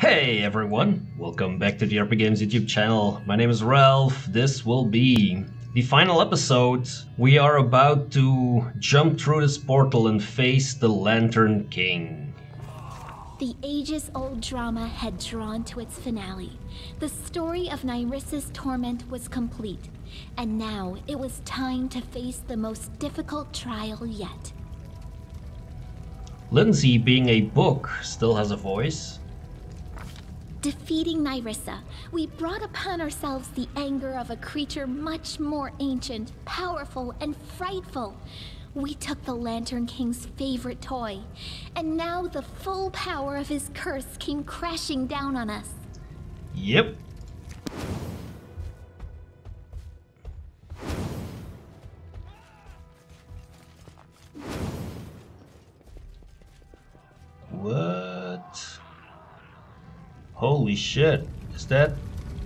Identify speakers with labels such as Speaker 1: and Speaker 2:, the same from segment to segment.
Speaker 1: Hey everyone, welcome back to the RPGames YouTube channel. My name is Ralph. This will be the final episode. We are about to jump through this portal and face the Lantern King.
Speaker 2: The ages-old drama had drawn to its finale. The story of Nyrissa's torment was complete, and now it was time to face the most difficult trial yet.
Speaker 1: Lindsay, being a book, still has a voice.
Speaker 2: Defeating Nyrissa, we brought upon ourselves the anger of a creature much more ancient, powerful, and frightful. We took the Lantern King's favorite toy, and now the full power of his curse came crashing down on us.
Speaker 1: Yep. What? Holy shit. Is that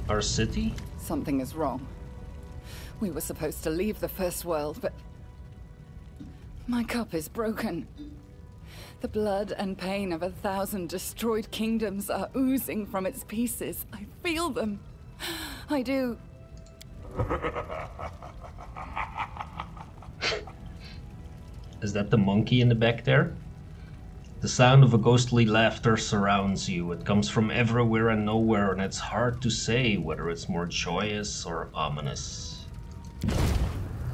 Speaker 1: our city?
Speaker 3: Something is wrong. We were supposed to leave the First World, but my cup is broken. The blood and pain of 1,000 destroyed kingdoms are oozing from its pieces. I feel them. I do.
Speaker 1: Is that the monkey in the back there? The sound of a ghostly laughter surrounds you. It comes from everywhere and nowhere, and it's hard to say whether it's more joyous or ominous.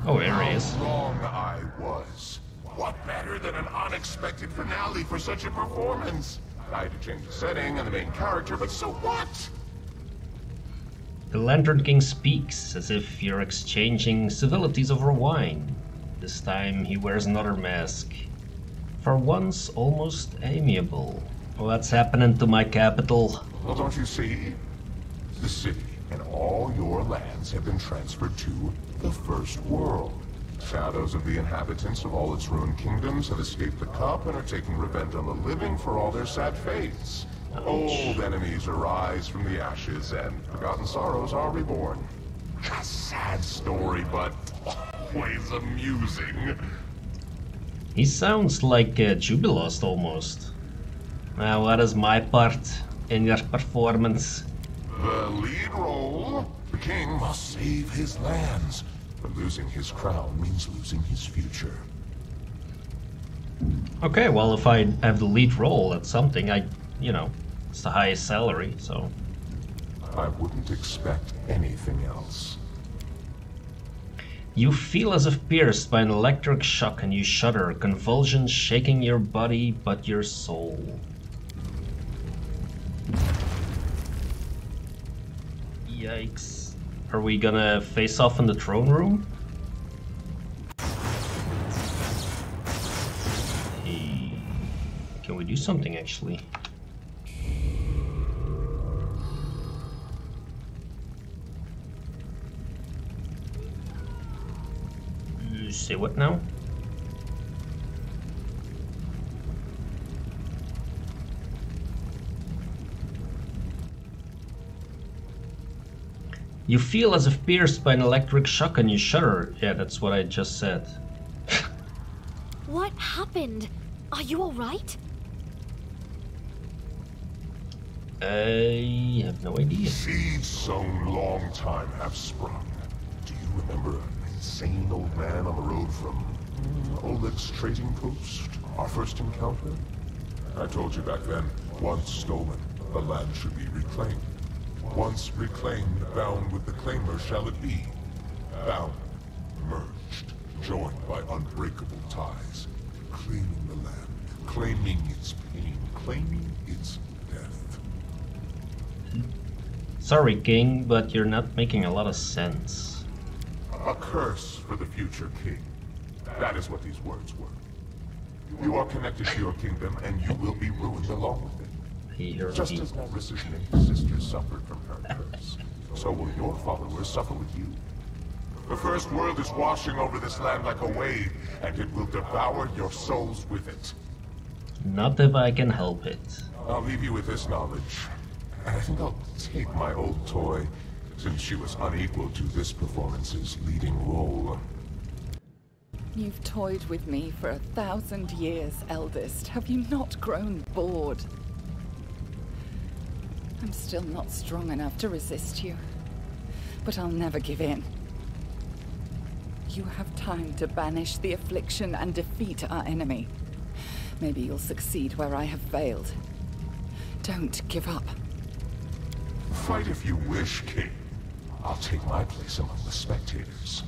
Speaker 1: Oh, here he is.
Speaker 4: How wrong I was. What better than an unexpected finale for such a performance? I had to change the setting and the main character, but so what?
Speaker 1: The Lantern King speaks as if you're exchanging civilities over wine. This time he wears another mask. For once, almost amiable. What's happening to my capital?
Speaker 4: Well, don't you see? The city and all your lands have been transferred to the First World. Shadows of the inhabitants of all its ruined kingdoms have escaped the cup and are taking revenge on the living for all their sad fates. Old enemies arise from the ashes, and forgotten sorrows are reborn. A sad story, but always amusing.
Speaker 1: He sounds like Jubilost almost. Now, what is my part in your performance?
Speaker 4: The lead role. The king must save his lands. But losing his crown means losing his future.
Speaker 1: Okay, well, if I have the lead role, that's something. It's the highest salary, so.
Speaker 4: I wouldn't expect anything else.
Speaker 1: You feel as if pierced by an electric shock and you shudder, convulsions shaking your body but your soul. Yikes. Are we gonna face off in the throne room? Hey. Can we do something actually? Say what now? You feel as if pierced by an electric shock and you shudder. Yeah, that's what I just said.
Speaker 2: What happened? Are you alright?
Speaker 1: I have no idea.
Speaker 4: Seeds sown long time have sprung. Do you remember an insane old man on the road from Oleg's trading post? Our first encounter? I told you back then, once stolen, the land should be reclaimed. Once reclaimed, bound with the claimer shall it be. Bound, merged, joined by unbreakable ties. Claiming the land, claiming its pain, claiming its death.
Speaker 1: Sorry, King, but you're not making a lot of sense.
Speaker 4: A curse for the future king. That is what these words were. You are connected to your kingdom, and you will be ruined along with it. Just as Nyrissa's named sister suffered from her curse, so will your followers suffer with you. The First World is washing over this land like a wave, and it will devour your souls with it.
Speaker 1: Not if I can help it.
Speaker 4: I'll leave you with this knowledge. I think I'll take my old toy, since she was unequal to this performance's leading role.
Speaker 3: You've toyed with me for 1,000 years, eldest. Have you not grown bored? I'm still not strong enough to resist you, but I'll never give in. You have time to banish the affliction and defeat our enemy. Maybe you'll succeed where I have failed. Don't give up.
Speaker 4: Fight if you wish, King. I'll take my place among the spectators.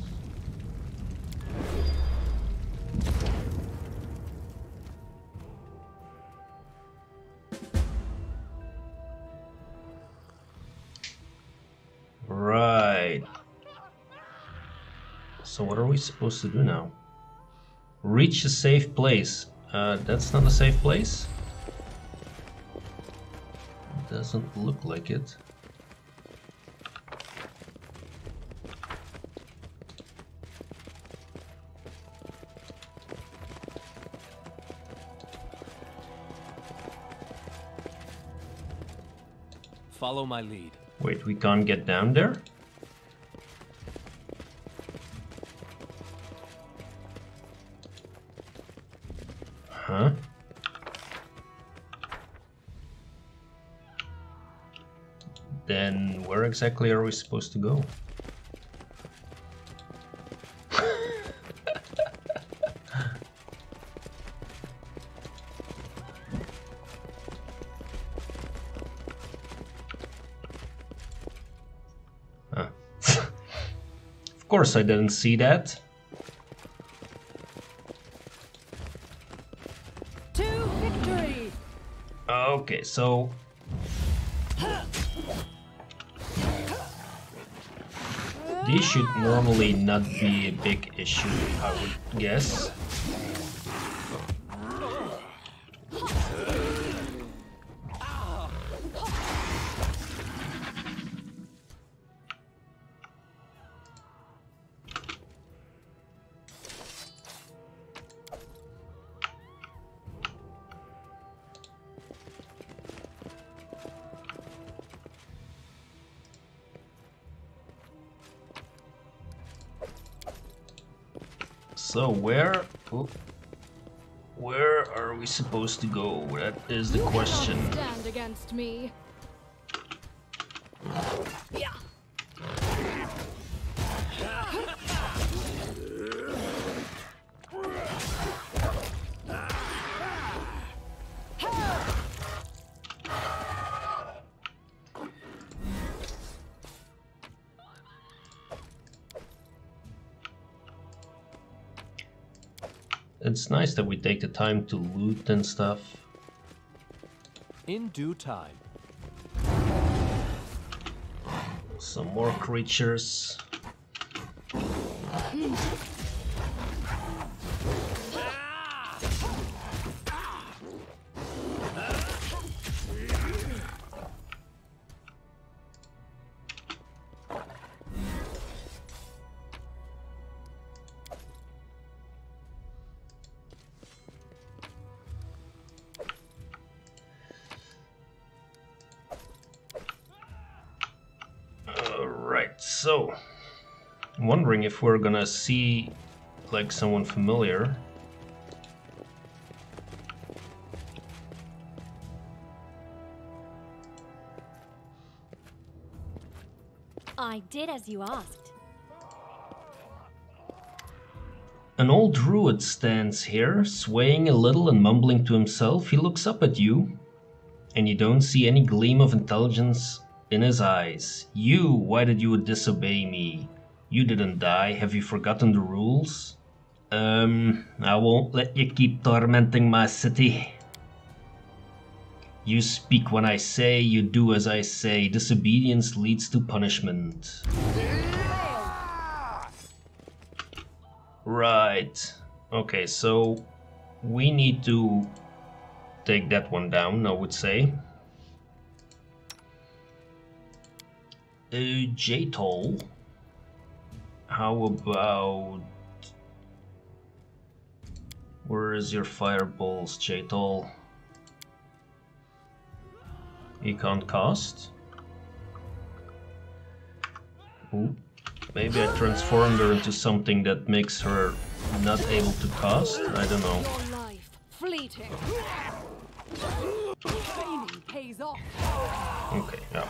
Speaker 1: Right. So what are we supposed to do now? Reach a safe place. That's not a safe place? Doesn't look like it.
Speaker 5: Follow my lead.
Speaker 1: Wait, we can't get down there? Huh? Then where exactly are we supposed to go? Huh. Of course I didn't see that.
Speaker 3: To victory!
Speaker 1: Okay, so these should normally not be a big issue, I would guess. So where are we supposed to go? That is the question.
Speaker 6: You cannot stand against me. Yeah.
Speaker 1: It's nice that we take the time to loot and stuff.
Speaker 5: In due time.
Speaker 1: Some more creatures. So, I'm wondering if we're gonna see like someone familiar.
Speaker 6: I did as you asked.
Speaker 1: An old druid stands here, swaying a little and mumbling to himself. He looks up at you, and you don't see any gleam of intelligence in his eyes. You, why did you disobey me? You didn't die, have you forgotten the rules? I won't let you keep tormenting my city. You speak when I say, you do as I say. Disobedience leads to punishment. Right. Okay, so we need to take that one down, I would say. J-Toll. How about... Where is your fireballs, J-Toll? You can't cast? Ooh. Maybe I transformed her into something that makes her not able to cast? I don't know.
Speaker 6: Your life, fleeting.
Speaker 3: Training pays off.
Speaker 1: Okay, no.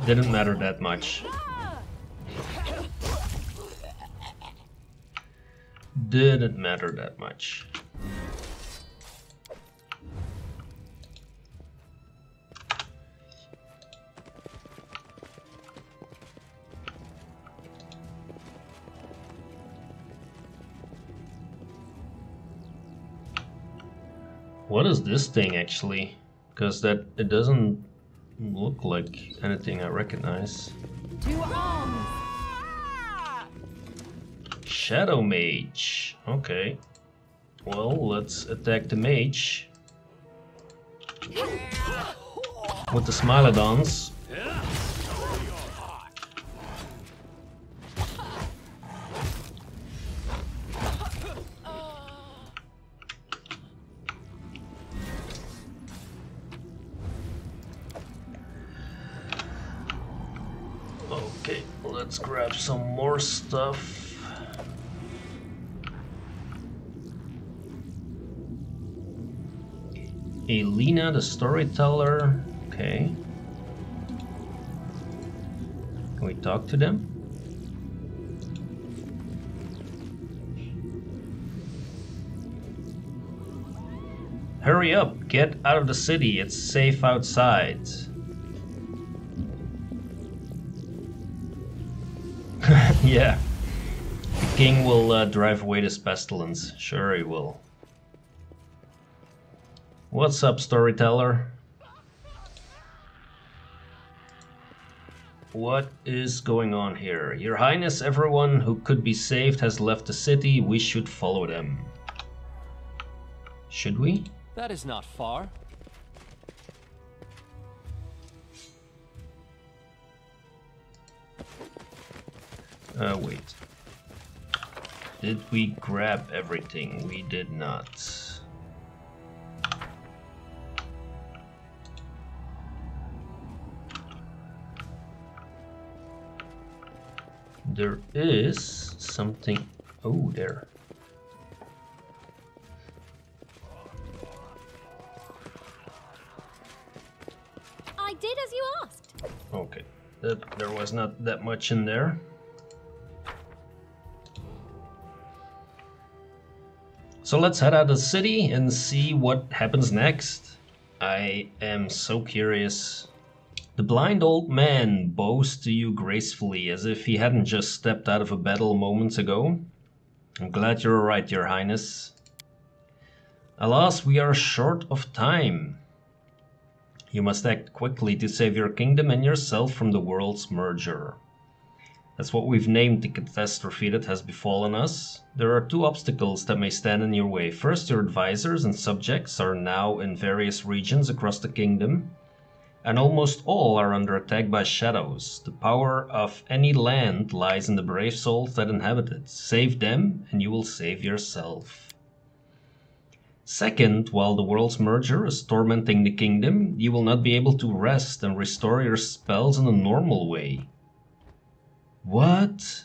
Speaker 1: Didn't matter that much. Didn't matter that much. What is this thing actually? Because it doesn't look like anything I recognize.
Speaker 6: To arms!
Speaker 1: Shadow Mage. Okay. Well, let's attack the mage. With the Smilodons. Okay, let's grab some more stuff. Elena, the storyteller. Okay. Can we talk to them? Hurry up, get out of the city, it's safe outside. Yeah. The king will drive away this pestilence. Sure he will. What's up, storyteller? What is going on here? Your Highness, everyone who could be saved has left the city. We should follow them. Should we?
Speaker 5: That is not far.
Speaker 1: Wait. Did we grab everything? We did not. There is something. Oh, there.
Speaker 6: I did as you asked.
Speaker 1: Okay. There was not that much in there. So let's head out of the city and see what happens next. I am so curious. The blind old man bows to you gracefully as if he hadn't just stepped out of a battle moments ago. I'm glad you're alright, Your Highness. Alas, we are short of time. You must act quickly to save your kingdom and yourself from the world's merger. That's what we've named the catastrophe that has befallen us. There are two obstacles that may stand in your way. First, your advisors and subjects are now in various regions across the kingdom, and almost all are under attack by shadows. The power of any land lies in the brave souls that inhabit it. Save them, and you will save yourself. Second, while the world's merger is tormenting the kingdom, you will not be able to rest and restore your spells in a normal way. What?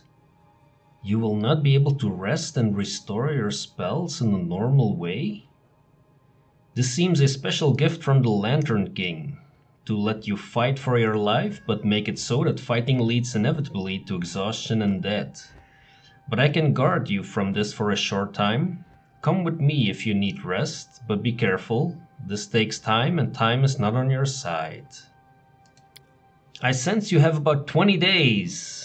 Speaker 1: You will not be able to rest and restore your spells in a normal way? This seems a special gift from the Lantern King, to let you fight for your life, but make it so that fighting leads inevitably to exhaustion and death. But I can guard you from this for a short time. Come with me if you need rest, but be careful. This takes time, and time is not on your side. I sense you have about 20 days.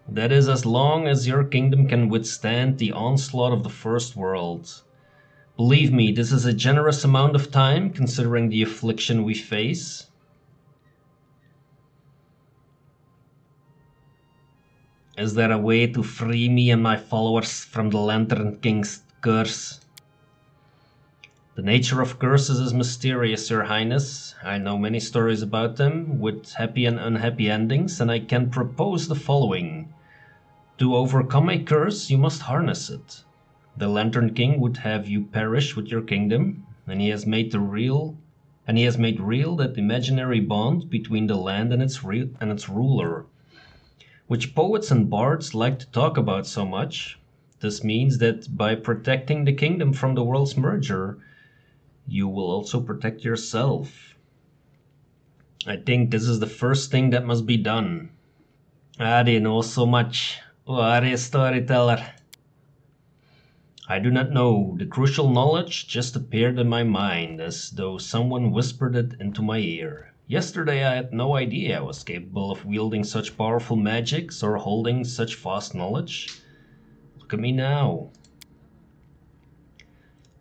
Speaker 1: That is as long as your kingdom can withstand the onslaught of the First World. Believe me, this is a generous amount of time, considering the affliction we face. Is there a way to free me and my followers from the Lantern King's curse? The nature of curses is mysterious, Your Highness. I know many stories about them, with happy and unhappy endings, and I can propose the following. To overcome a curse, you must harness it. The Lantern King would have you perish with your kingdom, and he has made real that imaginary bond between the land and its ruler, which poets and bards like to talk about so much. This means that by protecting the kingdom from the world's merger, you will also protect yourself. I think this is the first thing that must be done. They know so much. What a storyteller. I do not know. The crucial knowledge just appeared in my mind, as though someone whispered it into my ear. Yesterday I had no idea I was capable of wielding such powerful magics or holding such vast knowledge. Look at me now.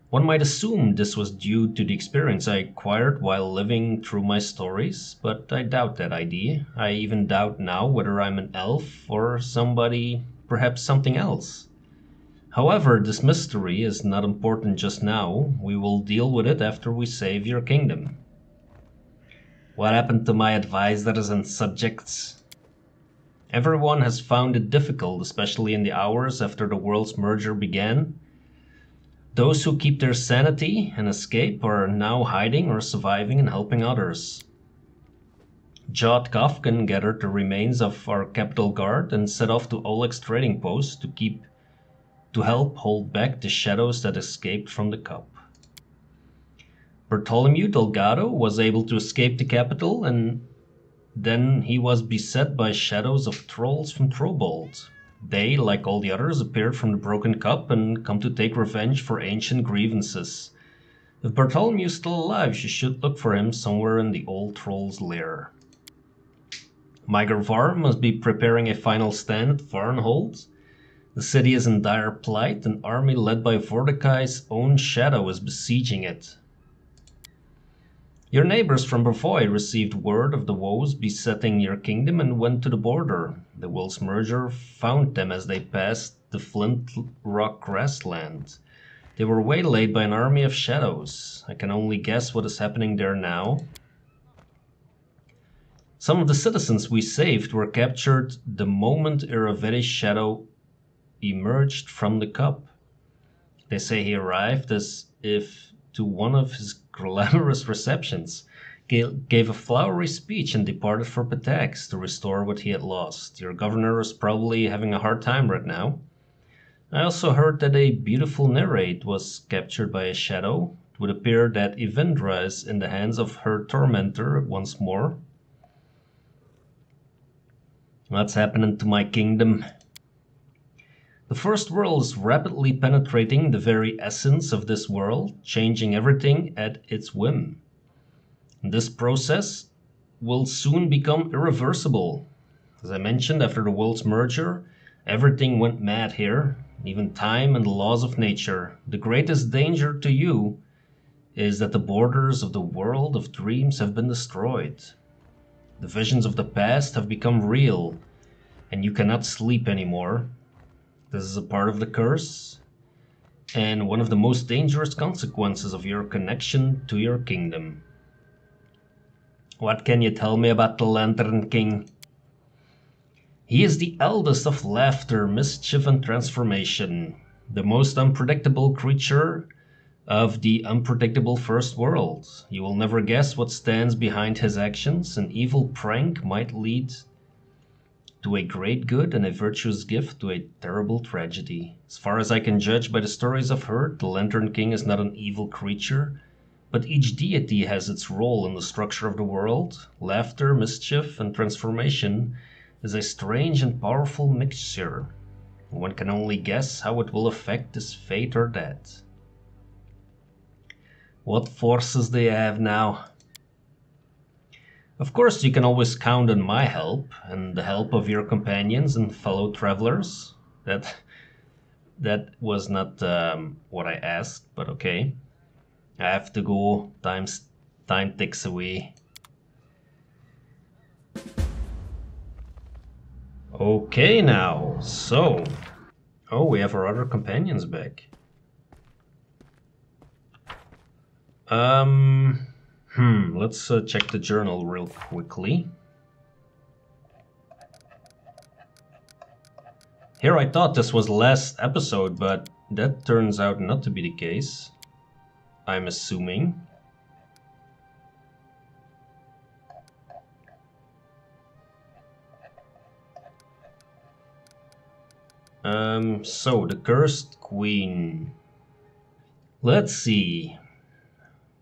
Speaker 1: One might assume this was due to the experience I acquired while living through my stories, but I doubt that idea. I even doubt now whether I'm an elf or somebody, perhaps something else. However, this mystery is not important just now. We will deal with it after we save your kingdom. What happened to my advisors and subjects? Everyone has found it difficult, especially in the hours after the world's merger began. Those who keep their sanity and escape are now hiding or surviving and helping others. Jod Kafkan gathered the remains of our capital guard and set off to Oleg's trading post to help hold back the shadows that escaped from the cup. Bartholomew Delgado was able to escape the capital, and then he was beset by shadows of trolls from Trobold. They, like all the others, appeared from the broken cup and come to take revenge for ancient grievances. If Bartholomew is still alive, you should look for him somewhere in the old troll's lair. Miger Var must be preparing a final stand at Varnhold. The city is in dire plight. An army led by Vordakai's own shadow is besieging it. Your neighbors from Brevoy received word of the woes besetting your kingdom and went to the border. The world's merger found them as they passed the Flint Rock grassland. They were waylaid by an army of shadows. I can only guess what is happening there now. Some of the citizens we saved were captured the moment Iravedi's shadow emerged from the cup. They say he arrived as if to one of his glamorous receptions, gave a flowery speech and departed for Patax to restore what he had lost. Your governor is probably having a hard time right now. I also heard that a beautiful narrate was captured by a shadow. It would appear that Evindra is in the hands of her tormentor once more. What's happening to my kingdom? The First World is rapidly penetrating the very essence of this world, changing everything at its whim. This process will soon become irreversible. As I mentioned, after the world's merger, everything went mad here, even time and the laws of nature. The greatest danger to you is that the borders of the world of dreams have been destroyed. The visions of the past have become real, and you cannot sleep anymore. This is a part of the curse, and one of the most dangerous consequences of your connection to your kingdom. What can you tell me about the Lantern King? He is the eldest of laughter, mischief, and transformation, the most unpredictable creature of the unpredictable First World. You will never guess what stands behind his actions. An evil prank might lead to a great good and a virtuous gift to a terrible tragedy. As far as I can judge by the stories I've heard, the Lantern King is not an evil creature, but each deity has its role in the structure of the world. Laughter, mischief, and transformation is a strange and powerful mixture. One can only guess how it will affect his fate or death. What forces do you have now? Of course, you can always count on my help and the help of your companions and fellow travelers. That was not what I asked, but okay. I have to go. Time ticks away. Okay now, so... Oh, we have our other companions back. Let's check the journal real quickly. Here I thought this was the last episode, but that turns out not to be the case. I'm assuming. So the Cursed Queen. Let's see.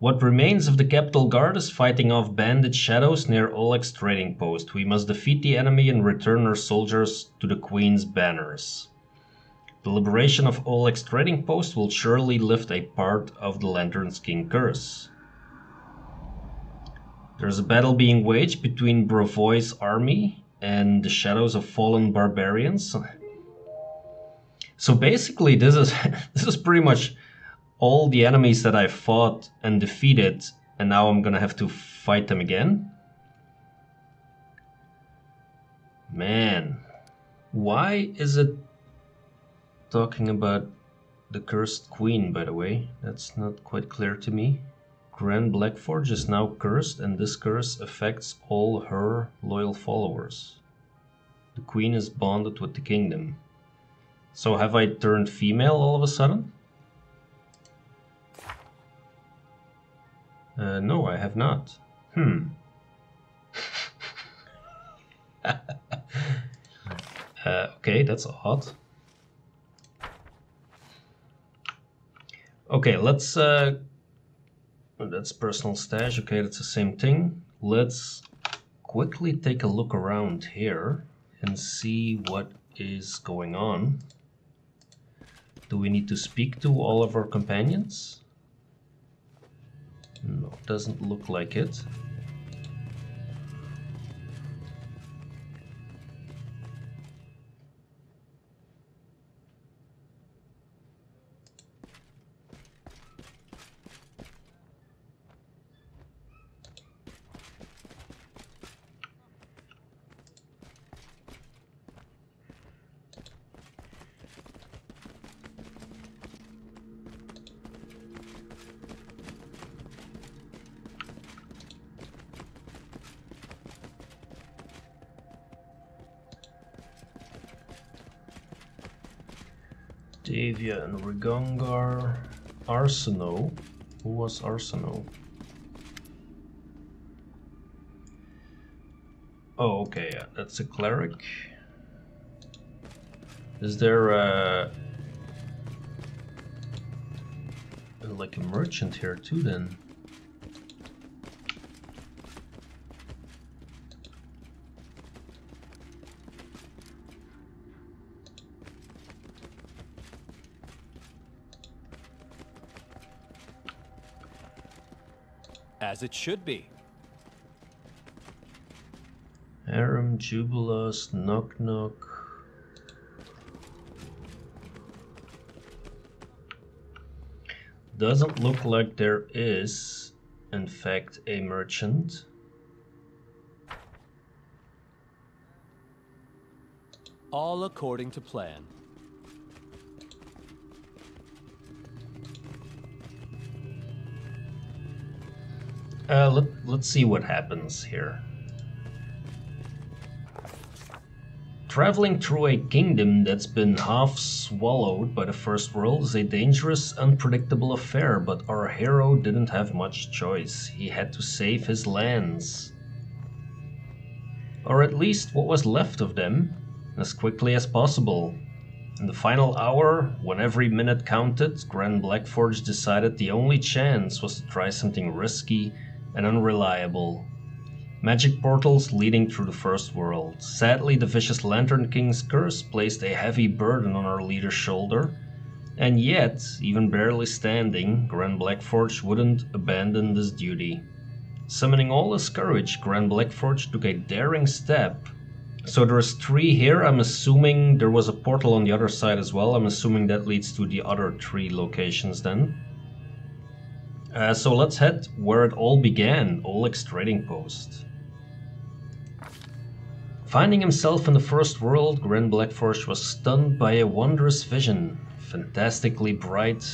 Speaker 1: What remains of the Capital Guard is fighting off bandit shadows near Oleg's trading post. We must defeat the enemy and return our soldiers to the Queen's banners. The liberation of Oleg's trading post will surely lift a part of the Lantern King curse. There's a battle being waged between Bravoy's army and the shadows of fallen barbarians. So basically this is pretty much all the enemies that I fought and defeated, and now I'm gonna have to fight them again. Man, why is it talking about the cursed queen, by the way? That's not quite clear to me. Grand Blackforge is now cursed, and this curse affects all her loyal followers. The queen is bonded with the kingdom. So have I turned female all of a sudden? No, I have not. Okay, that's odd. Okay, let's... that's personal stash. Okay, that's the same thing. Let's quickly take a look around here and see what is going on. Do we need to speak to all of our companions? No, doesn't look like it. Davia and Rigongar. Arseno. Who was Arseno? Oh, okay, yeah, that's a cleric. Is there like a merchant here too then?
Speaker 5: As it should be.
Speaker 1: Aram, Jubilos, Knock Knock. Doesn't look like there is, in fact, a merchant.
Speaker 5: All according to plan.
Speaker 1: Let's see what happens here. Traveling through a kingdom that's been half swallowed by the First World is a dangerous, unpredictable affair, but our hero didn't have much choice. He had to save his lands. Or at least what was left of them, as quickly as possible. In the final hour, when every minute counted, Grand Blackforge decided the only chance was to try something risky and unreliable. Magic portals leading through the First World. Sadly, the vicious Lantern King's curse placed a heavy burden on our leader's shoulder, and yet, even barely standing, Grand Blackforge wouldn't abandon this duty. Summoning all his courage, Grand Blackforge took a daring step. So there's 3 here. I'm assuming there was a portal on the other side as well. I'm assuming that leads to the other 3 locations then. So let's head where it all began, Oleg's trading post. Finding himself in the First World, Grand Blackforge was stunned by a wondrous vision, fantastically bright,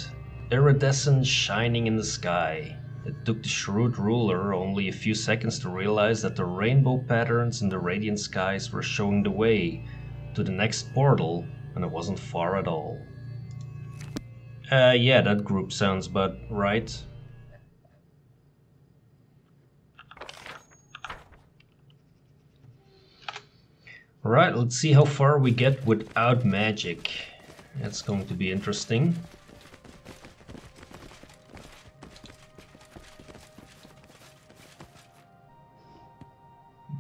Speaker 1: iridescent, shining in the sky. It took the shrewd ruler only a few seconds to realize that the rainbow patterns in the radiant skies were showing the way to the next portal, and it wasn't far at all. Yeah, that group sounds about right. Alright, let's see how far we get without magic. That's going to be interesting.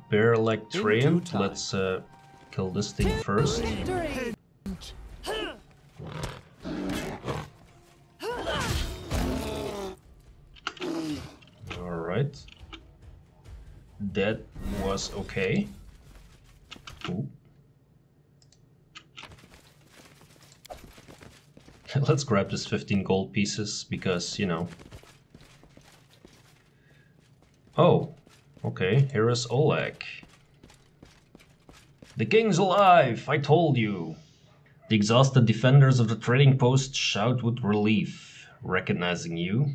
Speaker 1: Bear-like
Speaker 5: due
Speaker 1: treant.
Speaker 5: time.
Speaker 1: Let's kill this thing first. Alright. That was okay. Ooh. Let's grab this 15 gold pieces because, you know. Oh, okay, here is Oleg. The king's alive, I told you. The exhausted defenders of the trading post shout with relief, recognizing you.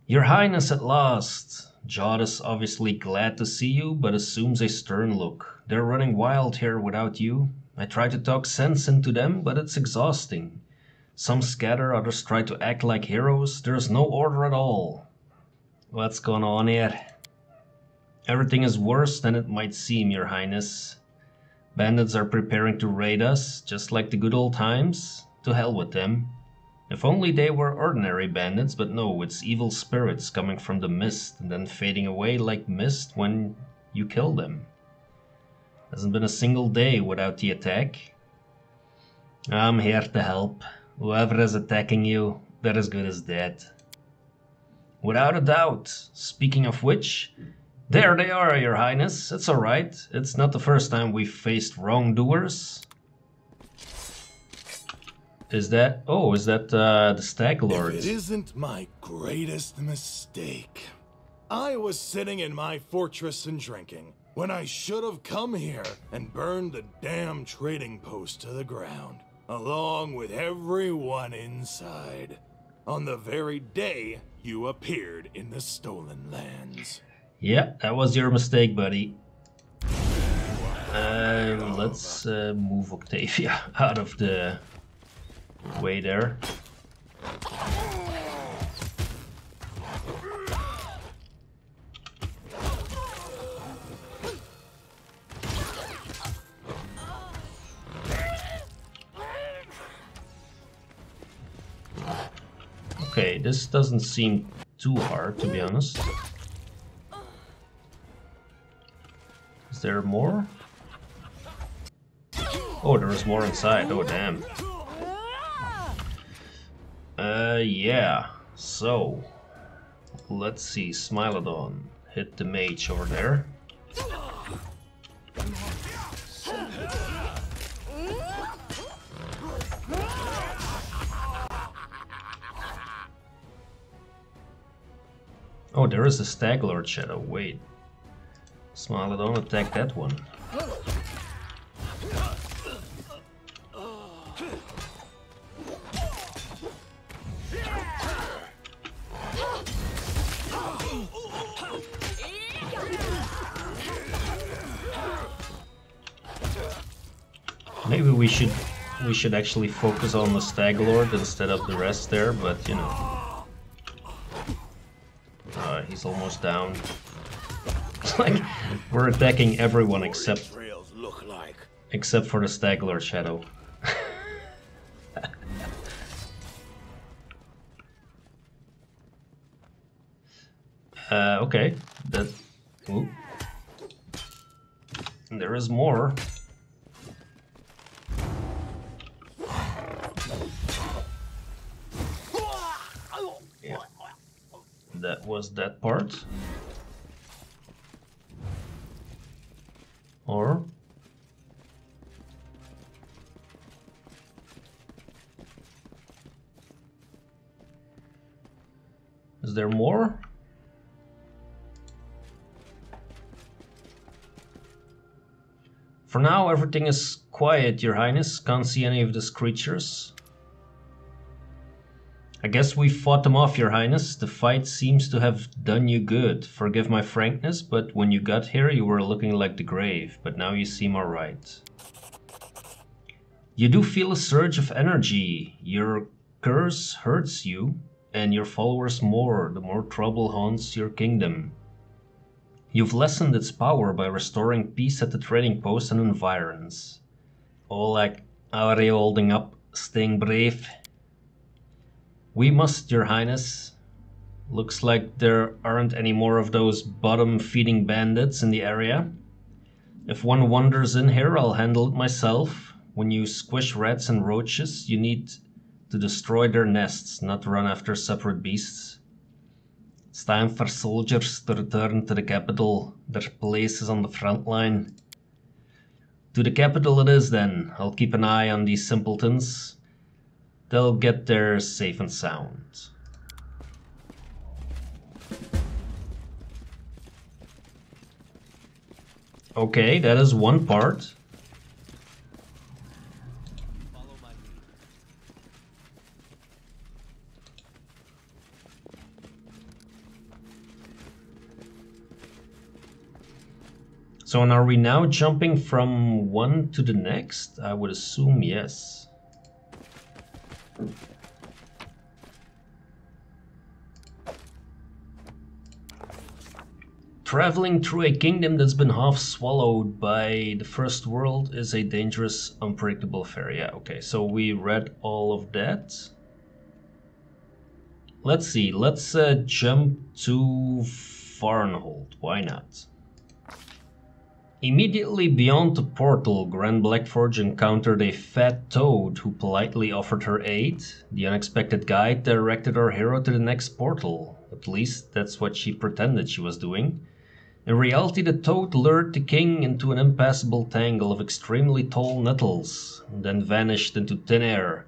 Speaker 1: Your Highness at last. Jod is obviously glad to see you, but assumes a stern look. They're running wild here without you. I try to talk sense into them, but it's exhausting. Some scatter, others try to act like heroes. There's no order at all. What's going on here? Everything is worse than it might seem, Your Highness. Bandits are preparing to raid us, just like the good old times. To hell with them. If only they were ordinary bandits, but no, it's evil spirits coming from the mist and then fading away like mist when you kill them. Hasn't been a single day without the attack. I'm here to help. Whoever is attacking you, they're as good as dead. Without a doubt. Speaking of which, there they are, Your Highness. It's alright. It's not the first time we've faced wrongdoers. Is that... Oh, is that the Stag Lord?
Speaker 7: If it isn't my greatest mistake. I was sitting in my fortress and drinking, when I should have come here and burned the damn trading post to the ground, along with everyone inside, on the very day you appeared in the Stolen Lands.
Speaker 1: Yeah, that was your mistake, buddy. Let's move Octavia out of the way there. Okay, this doesn't seem too hard, to be honest. Is there more? Oh, there is more inside. Oh, damn. Yeah. So, let's see. Smilodon. Hit the mage over there. Oh, there is a Stag Lord shadow. Wait. Smilodon, attack that one. Maybe we should actually focus on the Stag Lord instead of the rest there, but you know. He's almost down. It's like we're attacking everyone except for the Stag Lord shadow. Okay, that. Ooh. There is more. Yeah. That was that part. Or is there more? For now, everything is quiet, Your Highness. Can't see any of these creatures. I guess we fought them off, Your Highness. The fight seems to have done you good. Forgive my frankness, but when you got here, you were looking like the grave. But now you seem alright. You do feel a surge of energy. Your curse hurts you, and your followers more, the more trouble haunts your kingdom. You've lessened its power by restoring peace at the trading post and environs. Oleg, how are you holding up? Staying brave? We must, Your Highness. Looks like there aren't any more of those bottom-feeding bandits in the area. If one wanders in here, I'll handle it myself. When you squish rats and roaches, you need to destroy their nests, not run after separate beasts. It's time for soldiers to return to the capital. Their place is on the front line. To the capital it is then. I'll keep an eye on these simpletons. They'll get there safe and sound. Okay, that is one part. So, and are we now jumping from one to the next? I would assume yes. Traveling through a kingdom that's been half swallowed by the first world is a dangerous, unpredictable affair. Yeah, okay, so we read all of that. Let's see, let's jump to Varnhold. Why not? Immediately beyond the portal, Grand Blackforge encountered a fat toad who politely offered her aid. The unexpected guide directed our hero to the next portal. At least that's what she pretended she was doing. In reality, the toad lured the king into an impassable tangle of extremely tall nettles, and then vanished into thin air,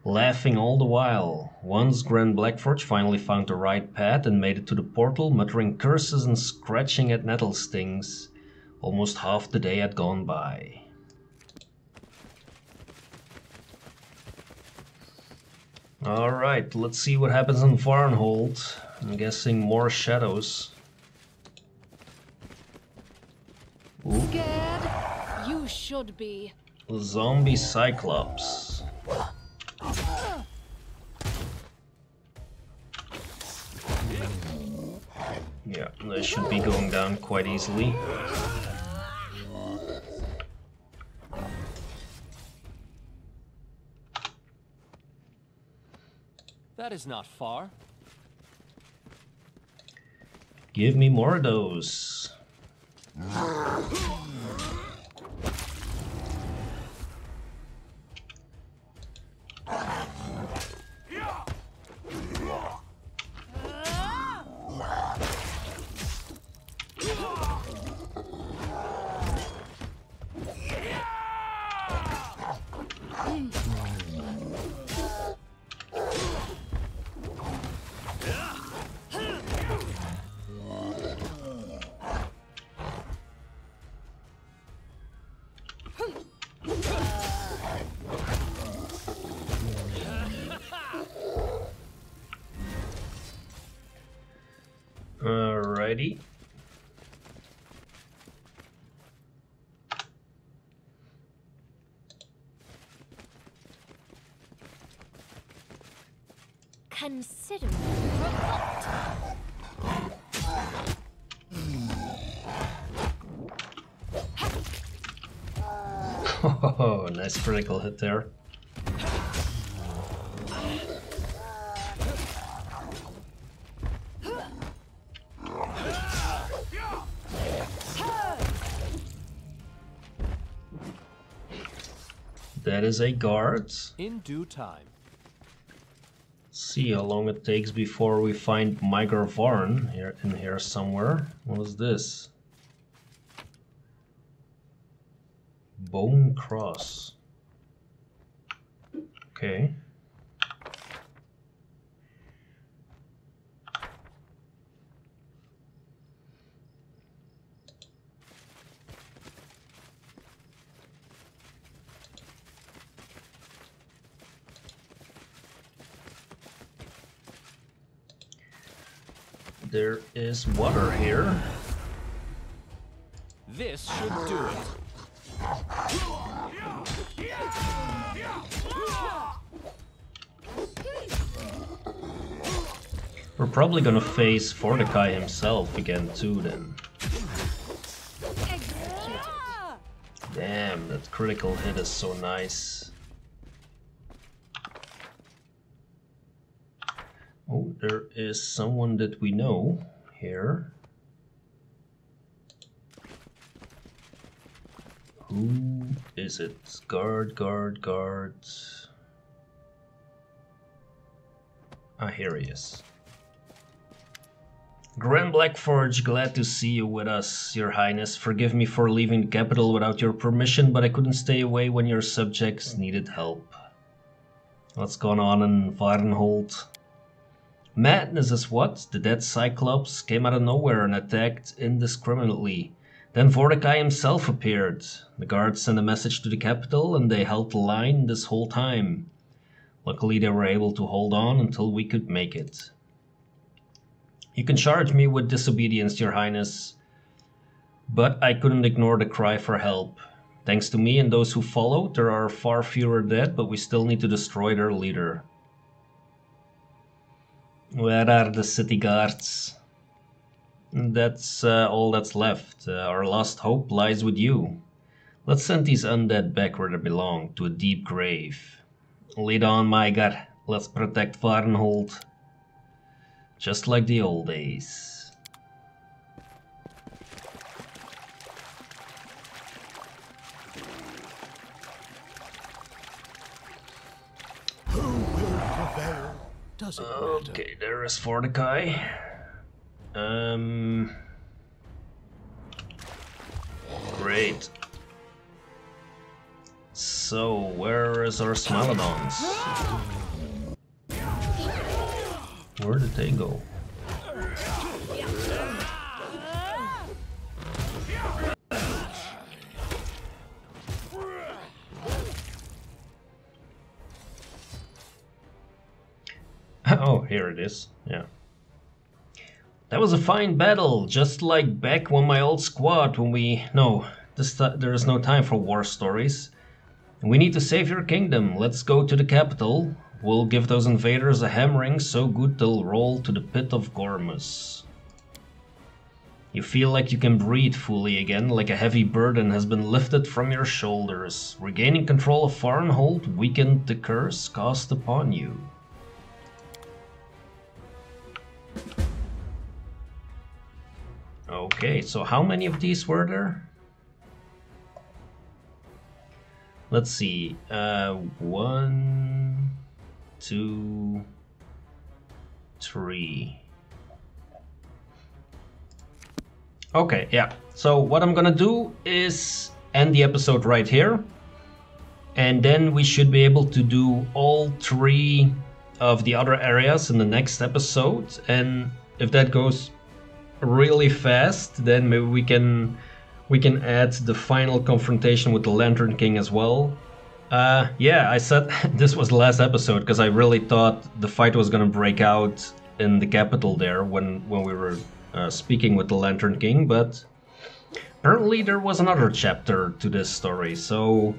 Speaker 1: laughing all the while. Once Grand Blackforge finally found the right path and made it to the portal, muttering curses and scratching at nettle stings. Almost half the day had gone by. Alright, let's see what happens in Varnhold. I'm guessing more shadows. Ooh.
Speaker 6: Scared? You should be.
Speaker 1: Zombie Cyclops. Yeah, they should be going down quite easily.
Speaker 5: That is not far.
Speaker 1: Give me more of those. Alrighty.
Speaker 6: Consider provoked.
Speaker 1: Oh, nice critical hit there. That is a guard.
Speaker 5: In due time.
Speaker 1: See how long it takes before we find Miger Varn in here somewhere. What is this? Bone Cross. Okay. There is water here.
Speaker 5: This should do it.
Speaker 1: We're probably gonna face Vordakai himself again too then. Damn, that critical hit is so nice. Oh, there is someone that we know here. Who is it? Guard. Ah, here he is. Grand Blackforge, glad to see you with us, Your Highness. Forgive me for leaving the capital without your permission, but I couldn't stay away when your subjects needed help. What's going on in Varnhold? Madness is what? The dead Cyclops came out of nowhere and attacked indiscriminately. Then Vordakai himself appeared. The guards sent a message to the capital and they held the line this whole time. Luckily they were able to hold on until we could make it. You can charge me with disobedience, Your Highness, but I couldn't ignore the cry for help. Thanks to me and those who followed, there are far fewer dead, but we still need to destroy their leader. Where are the city guards? That's all that's left. Our last hope lies with you. Let's send these undead back where they belong, to a deep grave. Lead on, my god. Let's protect Varnhold. Just like the old days.
Speaker 7: Who will prevail? Does it matter?
Speaker 1: Okay, there is Vordakai. Great. So, where is our Smilodons? Where did they go? Oh, here it is. Yeah. That was a fine battle, just like back when my old squad, when we... No, there is no time for war stories. We need to save your kingdom. Let's go to the capital. We'll give those invaders a hammering so good they'll roll to the pit of Gormus. You feel like you can breathe fully again, like a heavy burden has been lifted from your shoulders. Regaining control of Varnhold weakened the curse cast upon you. Okay, so how many of these were there? Let's see. 1, 2, 3. Okay, yeah. So what I'm gonna do is end the episode right here. And then we should be able to do all 3 of the other areas in the next episode. And if that goes really fast, then maybe we can add the final confrontation with the Lantern King as well. Yeah, I said this was the last episode because I really thought the fight was gonna break out in the capital there when we were speaking with the Lantern King, but apparently there was another chapter to this story. So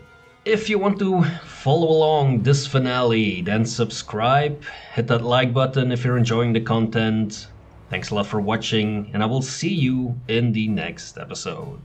Speaker 1: if you want to follow along this finale, then subscribe, hit that like button if you're enjoying the content. Thanks a lot for watching, and I will see you in the next episode.